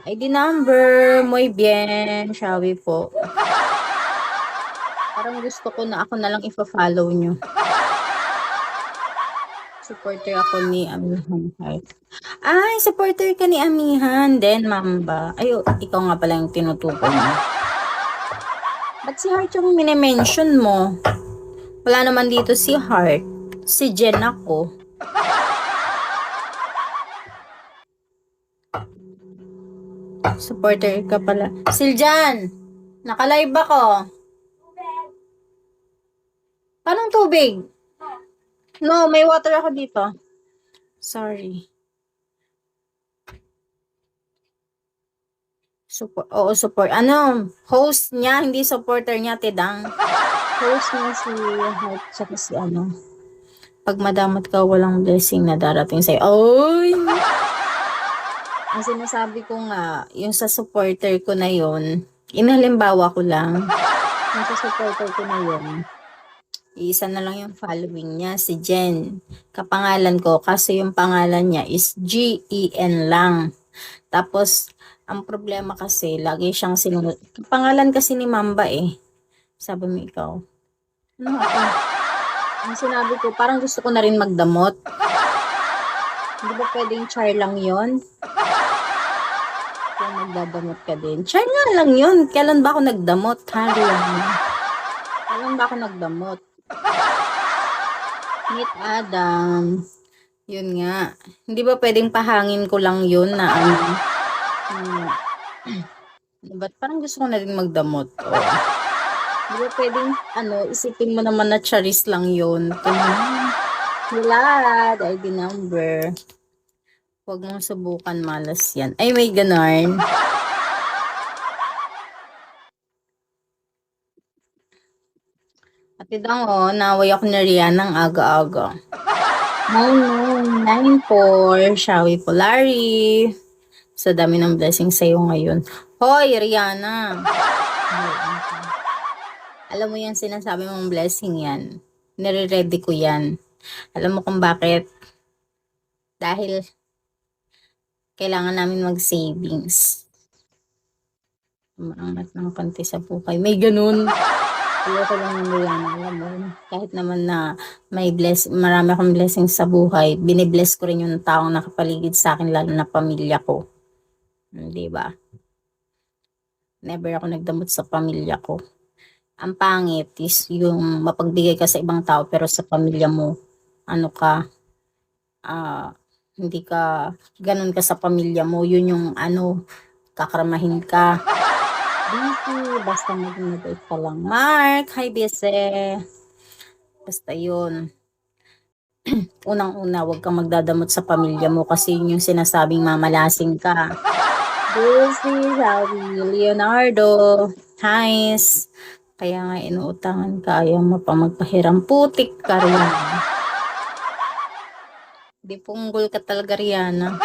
ID number, muy bien, shall we po? Parang gusto ko na ako na lang ifa-follow nyo. Supporter ako ni Amihan Heart. Ay, supporter ka ni Amihan. Then, Mamba. Ay, ikaw nga pala yung tinutukoy mo. Ba't si Heart yung minimension mo? Wala naman dito si Heart. Si Jen ako. Supporter ka pala. Siljan! Naka-live ako. Paano tubig? No, may water ako dito. Sorry. Support. Oo, support. Ano? Host niya, hindi supporter niya, Tidang. Host niya si Heart, tsaka si ano. Pag madamot ka, walang blessing na darating sa'yo. Oy! Ang sinasabi ko nga, yung sa supporter ko na yun, inalimbawa ko lang. Yung sa supporter ko na yun, isa na lang yung following niya, si Jen. Kapangalan ko, kasi yung pangalan niya is G-E-N lang. Tapos, ang problema kasi, lagi siyang sinunod. Pangalan kasi ni Mamba eh. Sabi mo ikaw. Ano ako? Ang sinabi ko, parang gusto ko na rin magdamot. Hindi ba pwedeng char lang yon? Kung magdadamot ka din. Char nga lang yun. Kailan ba ako nagdamot? Kailan ba ako nagdamot? Meet Adam. Yun nga. Hindi ba pwedeng pahangin ko lang yun na ano? Ba't parang gusto ko na rin magdamot? Oh. Hindi ba pwedeng ano, isipin mo naman na charis lang yun. Milad, ID number. Huwag mong subukan, malas yan. Ay, may ganon. At idang naway ako na riyan ng aga-aga. 9994, shall we Polari? Sa dami ng blessing sa'yo ngayon. Hoy, Rihanna! Alam mo yan, sinasabi mong blessing yan. Nire-ready ko yan. Alam mo kung bakit? Dahil kailangan namin mag-savings. Umaangat ng konti sa buhay. May ganun. Ayoko lang yung Rihanna, alam mo. Kahit naman na marami akong blessing sa buhay, binibless ko rin yung taong nakapaligid sa akin, lalo na pamilya ko. Di ba? Never ako nagdamot sa pamilya ko. Ang pangit is yung mapagbigay ka sa ibang tao pero sa pamilya mo, ano ka, hindi ka, ganun ka sa pamilya mo, yun yung ano, kakramahin ka. Busy, basta maging mabait ka lang. Mark, hi Bese. Basta yun. Unang-una, huwag kang magdadamot sa pamilya mo kasi yun yung sinasabing mamalasing ka. Busy, Saudi, Leonardo, Hais. Kaya nga inuutangan ka, ayaw mo pa magpahiram. Putik ka rin. Di punggol ka talaga, Rihanna.